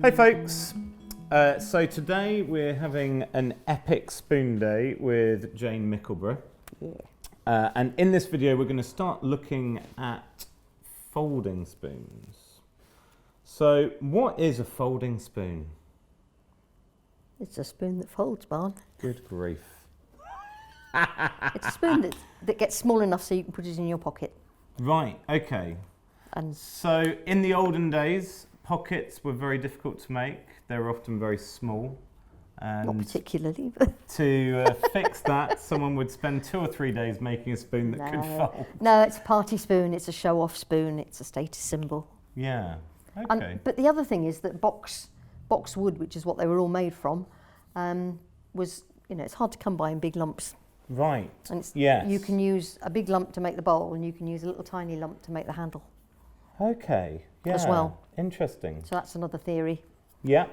Hey folks, so today we're having an epic spoon day with Jane Mickelborough. Yeah. And in this video we're going to start looking at folding spoons. So what is a folding spoon? It's a spoon that folds, Barn. Good grief. It's a spoon that gets small enough so you can put it in your pocket. Right, okay. And So in the olden days, pockets were very difficult to make. They were often very small. And not particularly, but to fix that, someone would spend 2 or 3 days making a spoon that could fold. No, it's a party spoon, it's a show-off spoon, it's a status symbol. Yeah, okay. But the other thing is that box wood, which is what they were all made from, was, it's hard to come by in big lumps. Right, And it's, yes. you can use a big lump to make the bowl, and you can use a little tiny lump to make the handle. Okay, yeah. As well. Interesting. So that's another theory. Yeah,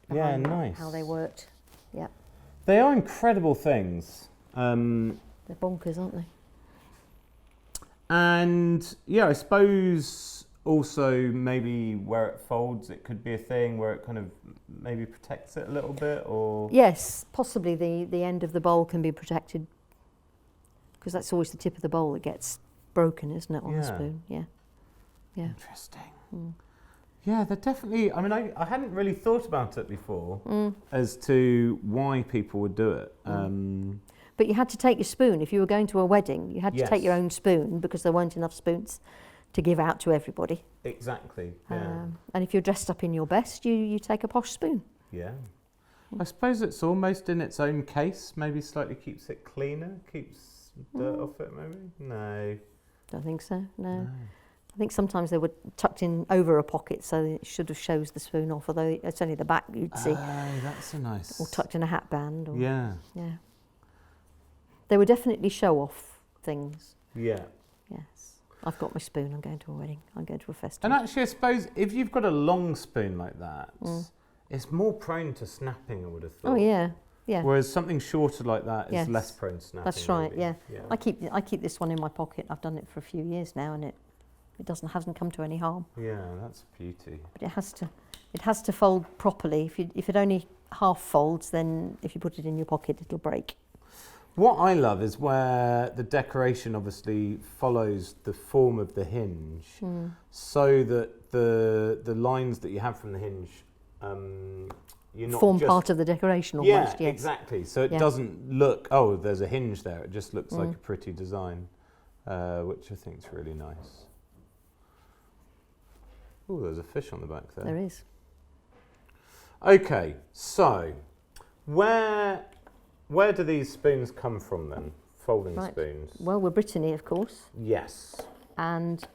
yeah, behind nice. How they worked. Yeah. They are incredible things. They're bonkers, aren't they? And yeah, I suppose also maybe where it folds, it could be a thing where it kind of maybe protects it a little bit, or... Yes, possibly the end of the bowl can be protected, because that's always the tip of the bowl that gets broken, isn't it, on the spoon? Yeah. Yeah. Interesting. Yeah, they're definitely... I mean, I hadn't really thought about it before as to why people would do it. But you had to take your spoon. If you were going to a wedding, you had to take your Yes. own spoon because there weren't enough spoons to give out to everybody. Exactly, yeah. And if you're dressed up in your best, you take a posh spoon. Yeah. I suppose it's almost in its own case, maybe slightly keeps it cleaner, keeps dirt off it maybe? No. Don't think so, no. I think sometimes they were tucked in over a pocket, so it should have shows the spoon off, although it's only the back you'd see. Oh, that's a nice... Or tucked in a hat band. Or, Yeah. Yeah. They were definitely show-off things. Yeah. Yes. I've got my spoon. I'm going to a wedding. I'm going to a festival. And actually, I suppose if you've got a long spoon like that, it's more prone to snapping, I would have thought. Oh, yeah. Yeah. Whereas something shorter like that is less prone to snapping. That's right, maybe. yeah. I keep this one in my pocket. I've done it for a few years now, and it hasn't come to any harm. Yeah, that's a beauty. But it has to fold properly. If it only half folds, then if you put it in your pocket, it'll break. What I love is where the decoration obviously follows the form of the hinge, so that the lines that you have from the hinge, you're not form just, part of the decoration almost. Yeah, yes. exactly. So it doesn't look, oh, there's a hinge there. It just looks like a pretty design, which I think is really nice. Oh, there's a fish on the back there. There is. Okay, so where do these spoons come from then? Folding spoons. Well, we're Brittany, of course. Yes. And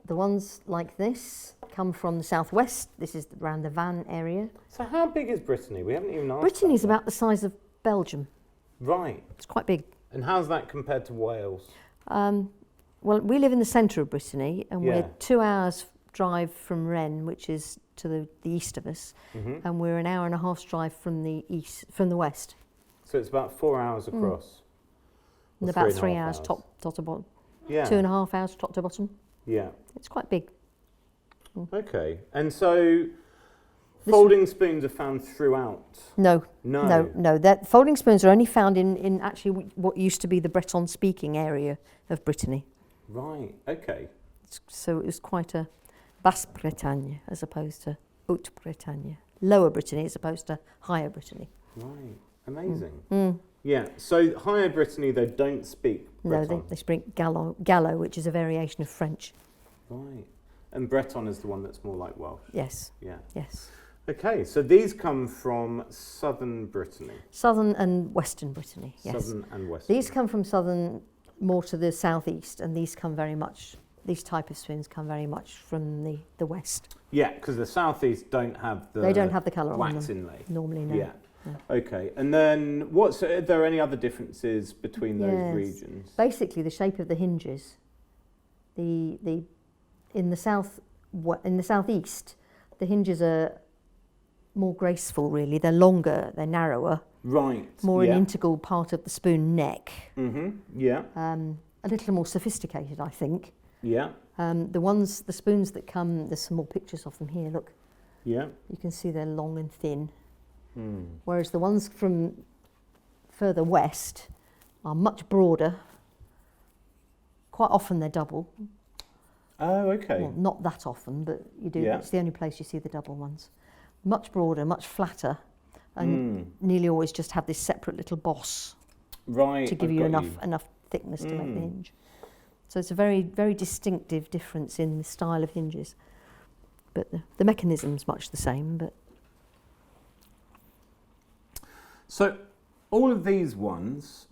the ones like this come from the southwest. This is around the Van area. So how big is Brittany? We haven't even asked. Brittany's about the size of Belgium. Right. It's quite big. And how's that compared to Wales? Well, we live in the centre of Brittany, and we're 2 hours drive from Rennes, which is to the east of us, and we're an hour and a half's drive from the west. So it's about 4 hours across. And about 3 hours top to bottom. Yeah. 2.5 hours top to bottom. Yeah. It's quite big. Okay. And so folding spoons are found throughout? No. No. That folding spoons are only found in actually what used to be the Breton speaking area of Brittany. Right. Okay. So it was quite a Basse Bretagne as opposed to Haute Bretagne. Lower Brittany as opposed to Higher Brittany. Right. Amazing. Yeah. So Higher Brittany, they don't speak Breton. No, they speak Gallo, which is a variation of French. Right. And Breton is the one that's more like Welsh. Yes. Yeah. Yes. Okay, so these come from southern Brittany. Southern and western Brittany, yes. Southern and western. These come from southern, more to the southeast, and these type of spoons come very much from the west. Yeah, because the southeast don't have the... They don't have the colour on them. wax inlay. Normally, no. Yeah. No. Okay, and then are there any other differences between those regions? Basically, the shape of the hinges. In the southeast, the hinges are more graceful. Really, they're longer, they're narrower. Right. More an integral part of the spoon neck. Yeah. A little more sophisticated, I think. Yeah. The spoons that come. There's some more pictures of them here. Look. Yeah. You can see they're long and thin. Whereas the ones from further west are much broader. Quite often they're double. Oh, okay. Well, not that often, but you do. Yeah. It's the only place you see the double ones. Much broader, much flatter, and nearly always just have this separate little boss Right. to give you enough thickness to make the hinge. So it's a very, very distinctive difference in the style of hinges. But the mechanism's much the same. But so all of these ones,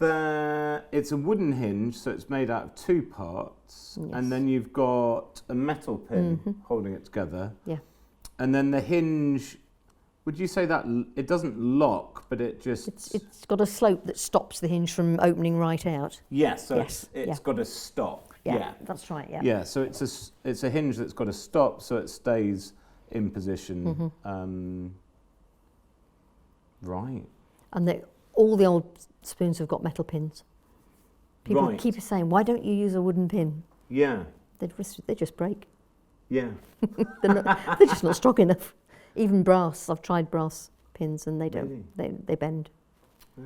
it's a wooden hinge, so it's made out of 2 parts, Yes. and then you've got a metal pin holding it together. Yeah. And then the hinge, would you say that it doesn't lock, but it just... It's got a slope that stops the hinge from opening right out. Yes, so Yes, it's got a stop. Yeah, that's right, yeah. Yeah, so it's a hinge that's got a stop, so it stays in position. Right. And all the old spoons have got metal pins. People Right. keep saying, why don't you use a wooden pin? Yeah. They just break. Yeah. They're just not strong enough. Even brass, I've tried brass pins and they don't, they bend. Oh,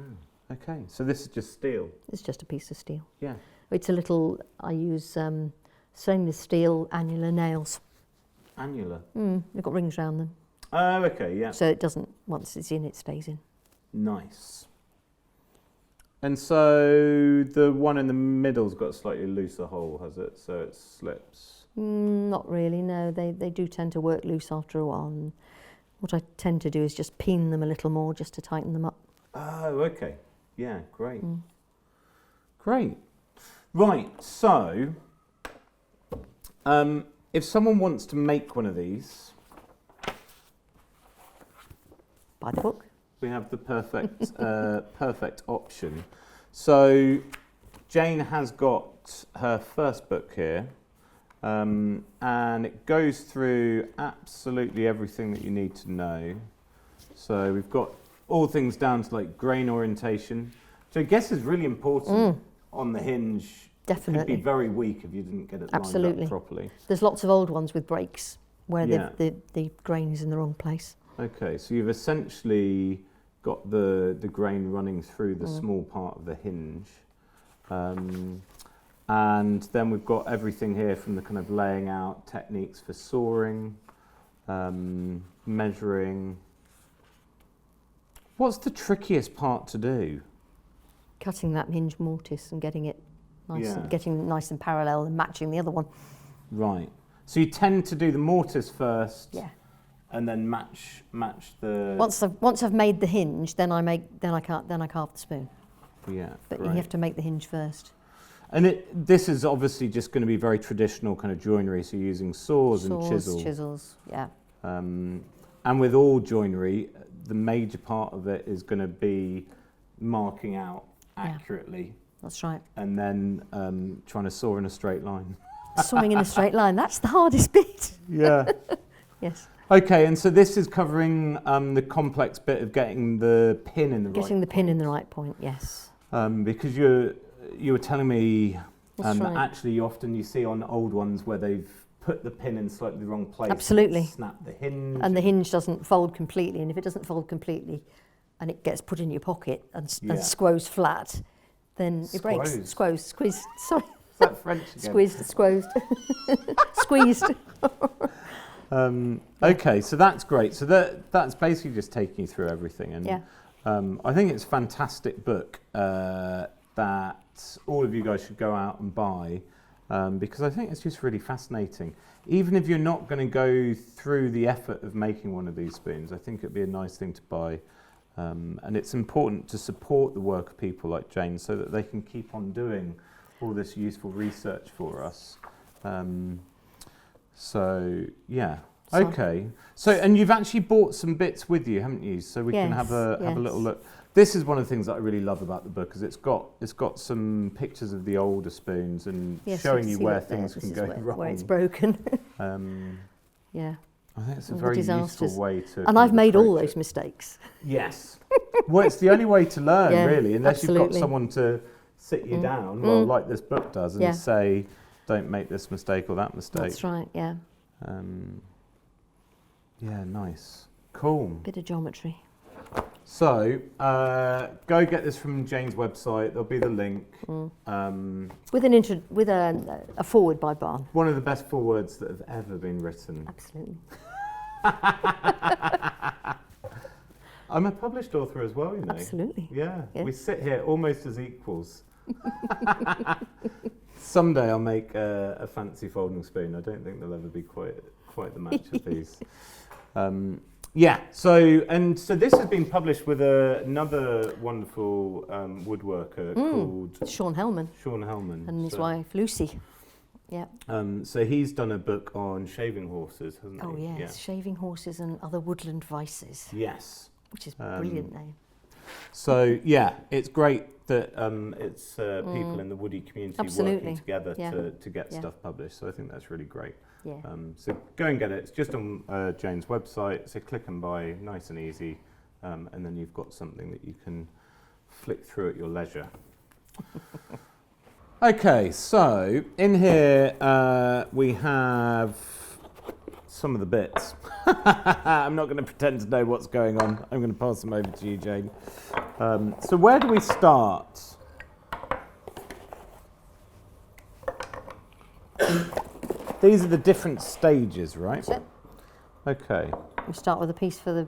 okay, so this is just steel. It's just a piece of steel. Yeah. It's a little, I use stainless steel annular nails. Annular. They've got rings around them. Oh, okay, yeah. So it doesn't, once it's in, it stays in. Nice. And so the one in the middle's got a slightly looser hole, has it? So it slips. Not really, no. They do tend to work loose after a while. And what I tend to do is just peen them a little more just to tighten them up. Oh, okay. Yeah, great. Great. Right, so if someone wants to make one of these, Buy the book. we have the perfect option. So Jane has got her first book here, and it goes through absolutely everything that you need to know. So we've got all things down to like grain orientation, which I guess is really important on the hinge. Definitely. It could be very weak if you didn't get it lined up properly. There's lots of old ones with breaks where Yeah. the grain is in the wrong place. Okay, so you've essentially got the grain running through the small part of the hinge. And then we've got everything here from the kind of laying out techniques for sawing, measuring. What's the trickiest part to do? Cutting that hinge mortise and getting it nice, Yeah. and getting it nice and parallel and matching the other one. Right. So you tend to do the mortise first, Yeah. and then match the. Once I've made the hinge, then I carve the spoon. Yeah. But great. you have to make the hinge first. And this is obviously just going to be very traditional kind of joinery, so you're using saws and chisels, yeah. And with all joinery, the major part of it is going to be marking out accurately, That's right. and then trying to saw in a straight line. Sawing in a straight line, that's the hardest bit. Yeah. Yes. Okay, and so this is covering the complex bit of getting the pin in the right Getting the pin in the right point, yes. because you were telling me That's that right. actually often you see on old ones where they've put the pin in slightly the wrong place. Absolutely. Snap the hinge. And the hinge doesn't fold completely, and if it doesn't fold completely and it gets put in your pocket and squoze flat, then it breaks. Squeezed. Sorry. Is that French again? Squeezed. Okay, so that's great. So that's basically just taking you through everything. And I think it's a fantastic book that all of you guys should go out and buy because I think it's just really fascinating. Even if you're not going to go through the effort of making one of these spoons, I think it'd be a nice thing to buy. And it's important to support the work of people like Jane so that they can keep on doing all this useful research for us. So, yeah. Okay. So, and you've actually bought some bits with you, haven't you? So we can have a little look. This is one of the things that I really love about the book, is it's got some pictures of the older spoons and showing you where things can go wrong. Where it's broken. Yeah. I think it's a All the very useful disasters. way to. And I've made all approach those mistakes. Yes. Well, it's the only way to learn, Yeah, really, unless you've got absolutely. someone to sit you down, well, like this book does, and say, don't make this mistake or that mistake. That's right, yeah. Yeah, nice. Cool. Bit of geometry. So, go get this from Jane's website. There'll be the link. With a foreword by Barn. One of the best forewords that have ever been written. Absolutely. I'm a published author as well, you know. Absolutely. Yeah. Yeah. We sit here almost as equals. Someday I'll make a fancy folding spoon. I don't think they'll ever be quite the match of these. Yeah, so this has been published with another wonderful woodworker called Sean Hellman. And his wife Lucy. Yeah. So he's done a book on shaving horses, hasn't he? Oh yes, Yeah. Shaving horses and other woodland vices. Yes. Which is a brilliant name. So yeah, it's great that it's people in the woody community working together to get stuff published. So I think that's really great. Yeah. So go and get it. It's just on Jane's website. So click and buy, nice and easy, and then you've got something that you can flick through at your leisure. Okay, so in here we have some of the bits. I'm not going to pretend to know what's going on. I'm going to pass them over to you, Jane. So where do we start? These are the different stages, right? That's it. Okay. We start with a piece for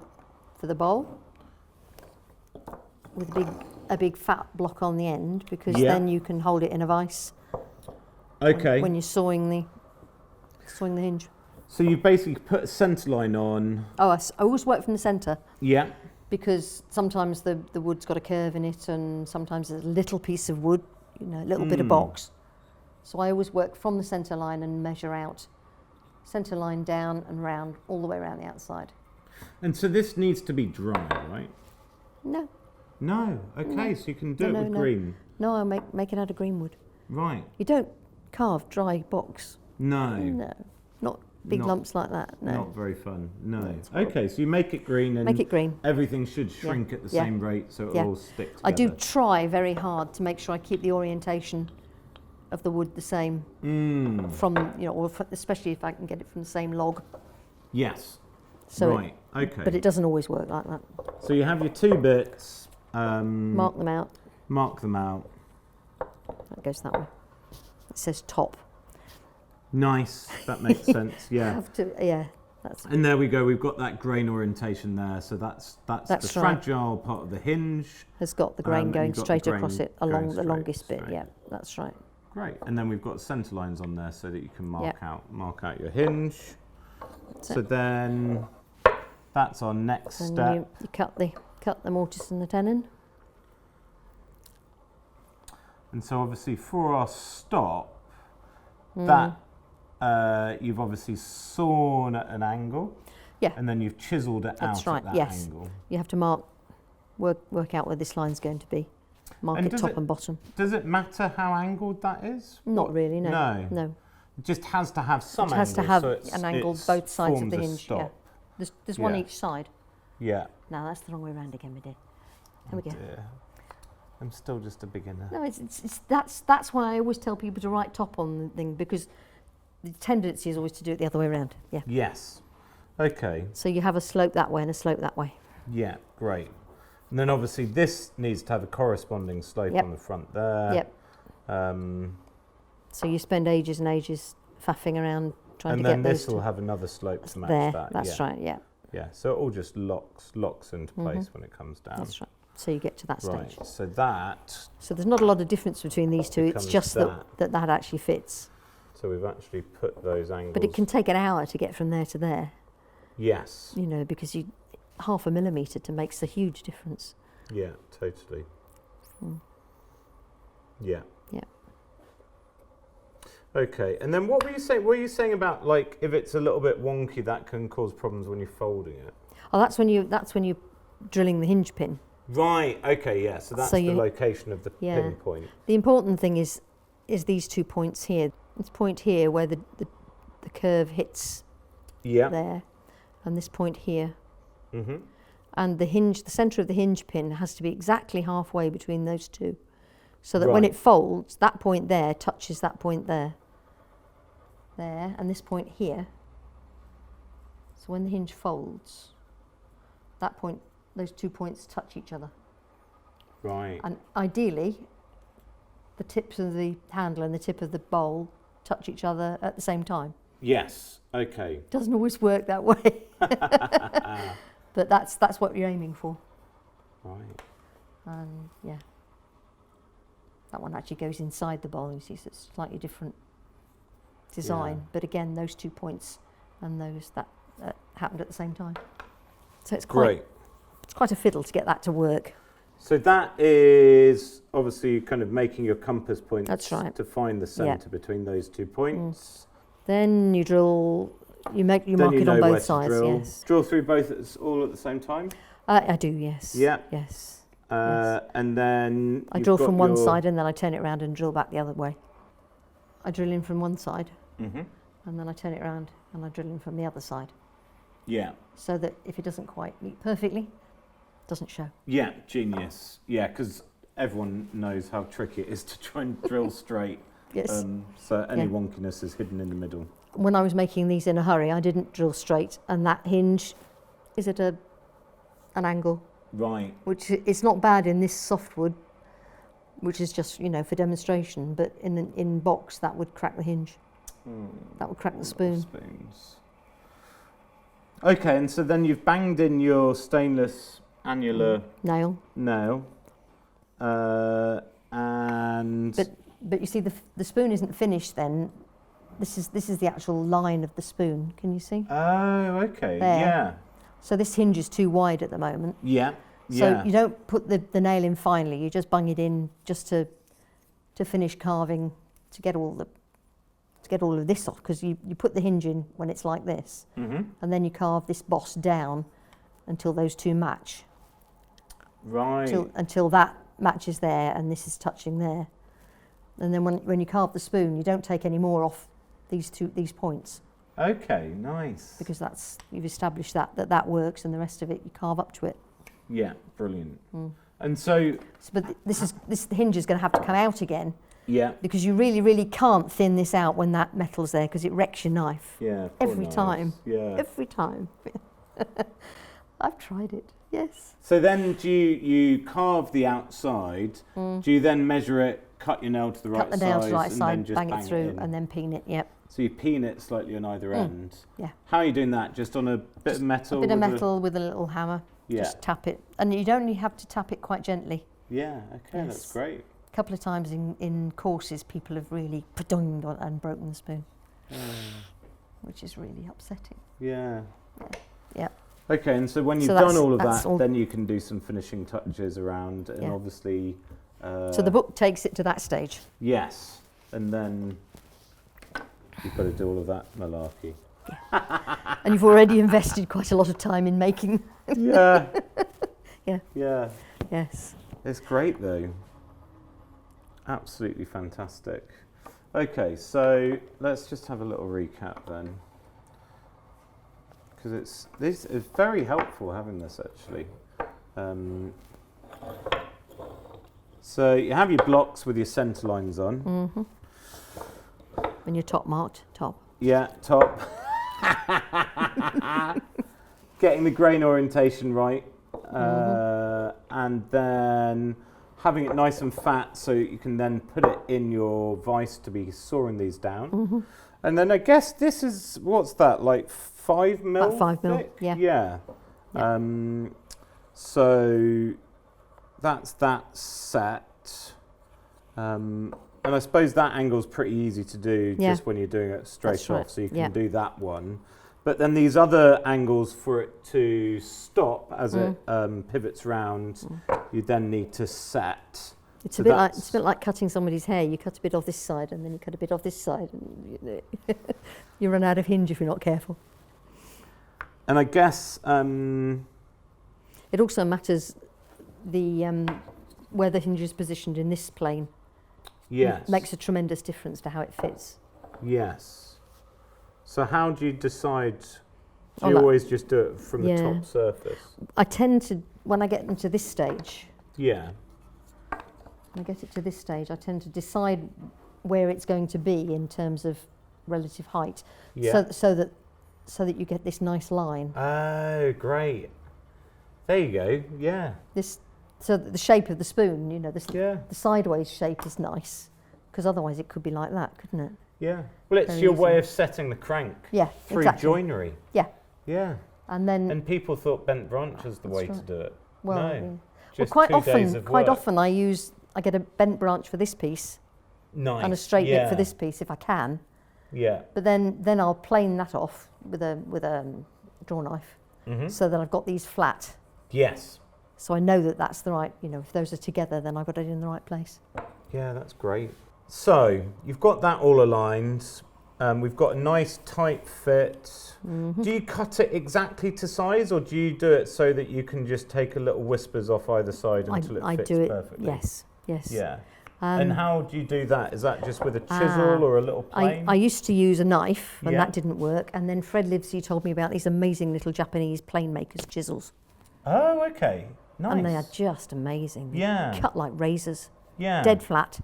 the bowl, with a big fat block on the end, because then you can hold it in a vise. Okay. When you're sawing the hinge. So you basically put a centre line on. Oh, I always work from the centre. Yeah. Because sometimes the wood's got a curve in it, and sometimes there's a little piece of wood, a little bit of box. So I always work from the centre line and measure out, centre line down and round, all the way around the outside. And so this needs to be dry, right? No. No. Okay, so you can do it with green. No, I make it out of green wood. Right. You don't carve dry box. No. No. Not big lumps like that. No. Not very fun. No. Okay, so you make it green and make it green. Everything should shrink at the same rate so it all sticks together. I do try very hard to make sure I keep the orientation of the wood the same from, or especially if I can get it from the same log. Yes. So right. Okay. But it doesn't always work like that. So you have your two bits. Mark them out. Mark them out. That goes that way. It says top. Nice. That makes sense. Yeah. That's. And there we go. We've got that grain orientation there. So that's the fragile part of the hinge. Has got the grain going straight across it along the longest bit. Yeah, that's right. Great. And then we've got centre lines on there so that you can mark out your hinge. So then that's our next step. You cut the mortise and the tenon. And so obviously for our stop, that you've obviously sawn at an angle. Yeah. And then you've chiselled it out at that angle. You have to work out where this line's going to be. Mark it top and bottom. Does it matter how angled that is? Not really, no. No. It just has to have some angle. It has to have an angle both sides of the hinge. Yeah. There's one each side. Yeah. No, that's the wrong way around again, we did. There we go. Dear. I'm still just a beginner. No, that's why I always tell people to write top on the thing, because the tendency is always to do it the other way around. Yeah. Yes. Okay. So you have a slope that way and a slope that way. Yeah, great. And then obviously this needs to have a corresponding slope on the front there. Yep. So you spend ages and ages faffing around trying to get those. And then this will have another slope to match that. That's right, yeah. Yeah, so it all just locks into place when it comes down. That's right. So you get to that stage. Right, so that... So there's not a lot of difference between these two. It's just that actually fits. So we've actually put those angles... But it can take an hour to get from there to there. Yes. Because half a millimetre makes a huge difference. Yeah, totally. Yeah. Yeah. Okay, and then what were you saying? What were you saying about, like, if it's a little bit wonky, that can cause problems when you're folding it? Oh, that's when you're drilling the hinge pin. Right. Okay. Yeah. So that's the location of the pin point. The important thing is these 2 points here. This point here where the curve hits. Yeah. There, and this point here. Mhm. And the centre of the hinge pin has to be exactly halfway between those two, so that when it folds, that point there touches that point there. There, and this point here. So when the hinge folds, that point, those 2 points touch each other. Right. And ideally, the tips of the handle and the tip of the bowl touch each other at the same time. Yes. Okay. Doesn't always work that way. But that's what you're aiming for. Right. And yeah. That one actually goes inside the bowl, you see, so it's slightly different design. Yeah. But again, those 2 points and those that happened at the same time. So it's Great. quite a fiddle to get that to work. So that is obviously kind of making your compass points. That's right. To find the centre between those 2 points. Then you drill, you mark Then it on where both to sides, drill. yes. Drill through both all at the same time? I do, yes. Yeah. Yes. And then I you've drill got from one your- side and then I turn it around and drill back the other way. I drill in from one side Mhm. and then I turn it around and I drill in from the other side. Yeah. So that if it doesn't quite meet perfectly, it doesn't show. Yeah, genius. Yeah, because everyone knows how tricky it is to try and drill straight. Yes. So any Yeah. wonkiness is hidden in the middle. When I was making these in a hurry, I didn't drill straight, and that hinge is at an angle, Right. which is not bad in this softwood, which is just, for demonstration, but in box that would crack the hinge. That would crack the spoon. Spoons. Okay, and so then you've banged in your stainless annular Nail. nail, and But you see, the spoon isn't finished then. This is the actual line of the spoon. Can you see? oh, okay, There. yeah, So this hinge is too wide at the moment. yeah, So yeah. you don't put the nail in finally. You just bung it in just to finish carving, to get all of this off, because you put the hinge in when it's like this, Mhm. and then you carve this boss down until those two match. Right. Until that matches there and this is touching there. And then when you carve the spoon, you don't take any more off these points, Okay, nice. because you've established that works, and the rest of it you carve up to it. Yeah, brilliant. And so, But this hinge is going to have to come out again, yeah, because you really, really can't thin this out when that metal's there, because it wrecks your knife. yeah. poor Every knives. time. Yeah. Every time. I've tried it, yes. So then do you carve the outside, do you then measure it, cut your nail to the right Cut the nail to size, the right and side, then just bang it through, in? and then peen it, yep. So you peen it slightly on either end. Yeah. How are you doing that? Just on a bit of metal? A bit of with metal with a little hammer. Yeah. Just tap it. And you'd only have to tap it quite gently. Yeah, okay, Yes. that's great. A couple of times in courses, people have really padonged on and broken the spoon, which is really upsetting. Yeah. Yeah. Okay, and so when you've So done all of that's that, all- then you can do some finishing touches around, and Yeah. obviously... So the book takes it to that stage. Yes, and then you've got to do all of that malarkey. And you've already invested quite a lot of time in making. Yeah. Yeah. Yeah. Yes. It's great though. Absolutely fantastic. Okay, so let's just have a little recap then. Because this is very helpful having this actually. So you have your blocks with your centre lines on. Mm-hmm. When you're top marked, top. Yeah, top. Getting the grain orientation right. And then having it nice and fat so you can then put it in your vise to be sawing these down. And then I guess this is, what's that, like 5 mil? About 5 mil, thick? yeah. Yeah. So that's that set. And I suppose that angle's pretty easy to do just when you're doing it straight That's off, right, so you can yeah. do that one. But then these other angles for it to stop as it pivots round, you then need to set. It's So a bit that's- like cutting somebody's hair. You cut a bit off this side, and then you cut a bit off this side, and you run out of hinge if you're not careful. And I guess, It also matters where the hinge is positioned in this plane. yes. Makes a tremendous difference to how it fits. Yes. So how do you decide? Do Oh, you like- always just do it from the Yeah. top surface? I tend to, when I get into this stage, Yeah. when I get it to this stage, I tend to decide where it's going to be in terms of relative height, Yeah. so that so that you get this nice line. Oh, great. There you go. Yeah. So that the shape of the spoon, you know, Yeah. the sideways shape is nice, because otherwise it could be like that, couldn't it? Yeah. Well, it's Very your easy. way of setting the crank. Yeah, Through exactly. joinery. Yeah. Yeah. And people thought bent branch was the way right. to do it. well, No. yeah. Well, Just quite 2 days of work. often I get a bent branch for this piece Nice. and a straight bit for this piece if I can. Yeah. But then I'll plane that off with a draw knife, so that I've got these flat. Yes. So I know that that's the right, you know, if those are together, then I've got it in the right place. Yeah, that's great. So you've got that all aligned. We've got a nice tight fit. Do you cut it exactly to size, or do you do it so that you can just take a little whispers off either side until it fits do it, perfectly? yes. Yeah. And how do you do that? Is that just with a chisel or a little plane? I used to use a knife, and Yeah. that didn't work. And then Fred Livesey told me about these amazing little Japanese plane makers chisels. Oh, okay. Nice. And they are just amazing. They Yeah. cut like razors. Yeah. Dead flat.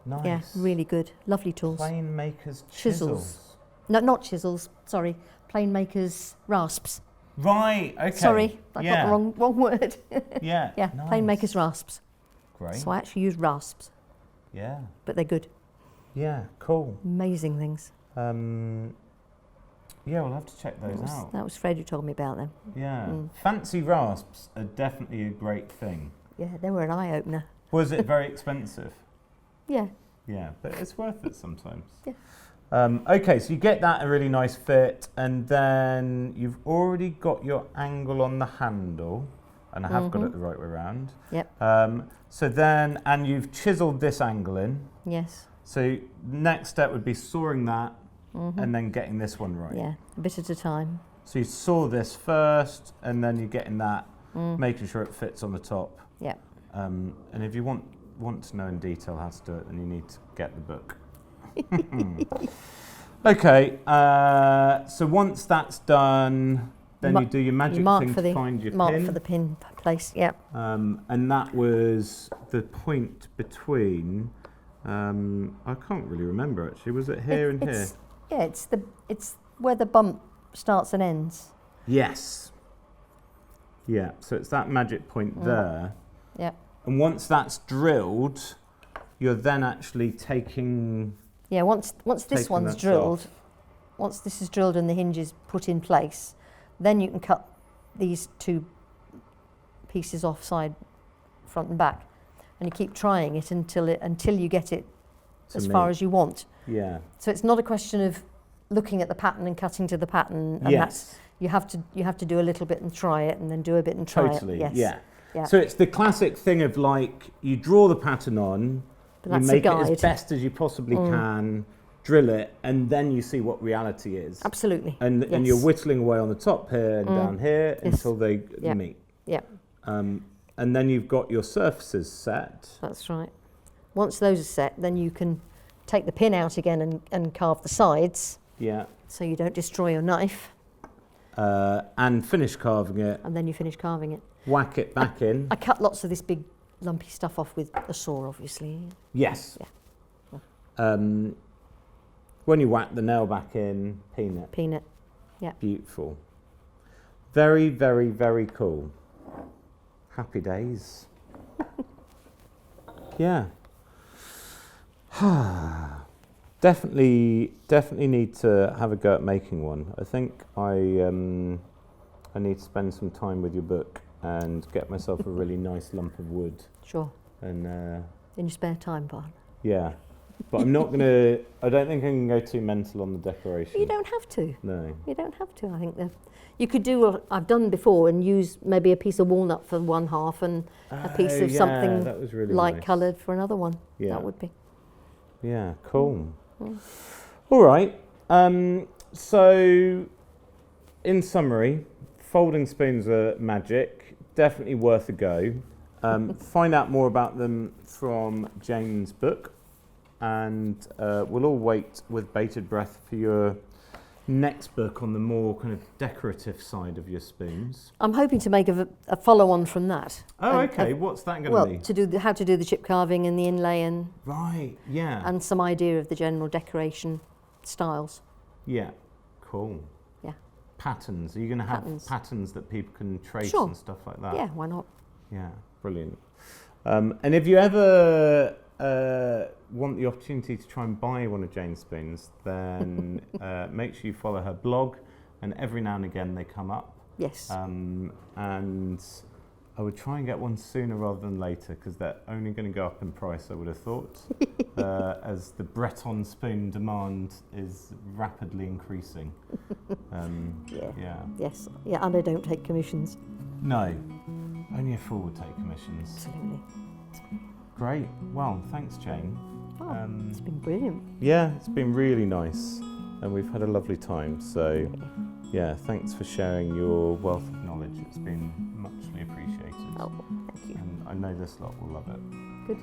Nice. Yeah, really good. Lovely tools. Plane makers Chisels. No, not chisels. Sorry. Plane makers rasps. Right. Okay. Sorry, I got the wrong word. Yeah. Yeah, Nice. plane makers rasps. Great. So I actually use rasps, Yeah. but they're good. Yeah. Cool. Amazing things. Yeah, we'll have to check those out. That was Fred who told me about them. Yeah. Fancy rasps are definitely a great thing. Yeah, they were an eye opener. Was it very expensive? Yeah. Yeah, but it's worth it sometimes. Yeah. Okay, so you get that a really nice fit, and then you've already got your angle on the handle, and I have got it the right way around. Yep. So then, and you've chiseled this angle in. Yes. So next step would be sawing that, and then getting this one right. Yeah, a bit at a time. So you saw this first, and then you're getting that, making sure it fits on the top. Yeah. And if you want to know in detail how to do it, then you need to get the book. Okay, so once that's done, then you do your magic thing to find your mark pin. for the pin place. Yeah. And that was the point between. I can't really remember actually. Was it here and here? Yeah, it's where the bump starts and ends. Yes. Yeah. So it's that magic point there. Yeah. And once that's drilled, you're then actually taking. Yeah. Once this one's drilled, once this is drilled and the hinge is put in place, then you can cut these two pieces off side, front and back, and you keep trying it until you get it as far as you want. Yeah. So it's not a question of looking at the pattern and cutting to the pattern. And Yes. you have to do a little bit and try it, and then do a bit and try Totally. it. Yes. Yeah. Yeah. So it's the classic thing of like you draw the pattern on, But you that's a make it guide. as best as you possibly can, drill it, and then you see what reality is. Absolutely. And Yes. you're whittling away on the top here and down here Yes. until they Yeah. meet. Yeah, And then you've got your surfaces set. that's right. Once those are set, then you can take the pin out again and carve the sides, Yeah. so you don't destroy your knife, And finish carving it, and then you finish carving it. whack it back in. I cut lots of this big lumpy stuff off with a saw, obviously. Yes. Yeah. When you whack the nail back in, peanut. Peanut. Yeah. Beautiful. Very, very, very cool. Happy days. Yeah. Definitely need to have a go at making one. I think I need to spend some time with your book and get myself a really nice lump of wood. Sure. And In your spare time, Bart. yeah, but I'm not gonna. I don't think I can go too mental on the decoration. You don't have to. No. You don't have to. I think you could do what I've done before and use maybe a piece of walnut for one half and a piece of something that was really light nice. coloured for another one. Yeah. That would be. Yeah, cool. All right. So, in summary, folding spoons are magic. Definitely worth a go. Find out more about them from Jane's book, and we'll all wait with bated breath for your next book on the more kind of decorative side of your spoons. I'm hoping to make a follow-on from that. Oh, okay. What's that going Well, to be? to do how to do the chip carving and the inlay Right. Yeah. and some idea of the general decoration styles. Yeah. Cool. Yeah. patterns. Are you going to have Patterns. patterns that people can trace Sure. and stuff like that? Yeah, why not? Yeah, brilliant. And if you ever want the opportunity to try and buy one of Jane's spoons, then make sure you follow her blog, and every now and again they come up. Yes. And I would try and get one sooner rather than later, because they're only going to go up in price, I would have thought, as the Breton spoon demand is rapidly increasing. Yeah. Yes. Yeah, and I don't take commissions. No, only a fool would take commissions. Absolutely. Great. Well, thanks, Jane. Oh, it's been brilliant. Yeah, it's been really nice, and we've had a lovely time. So, yeah, thanks for sharing your wealth of knowledge. It's been muchly appreciated. Oh, thank you. And I know this lot will love it. Good.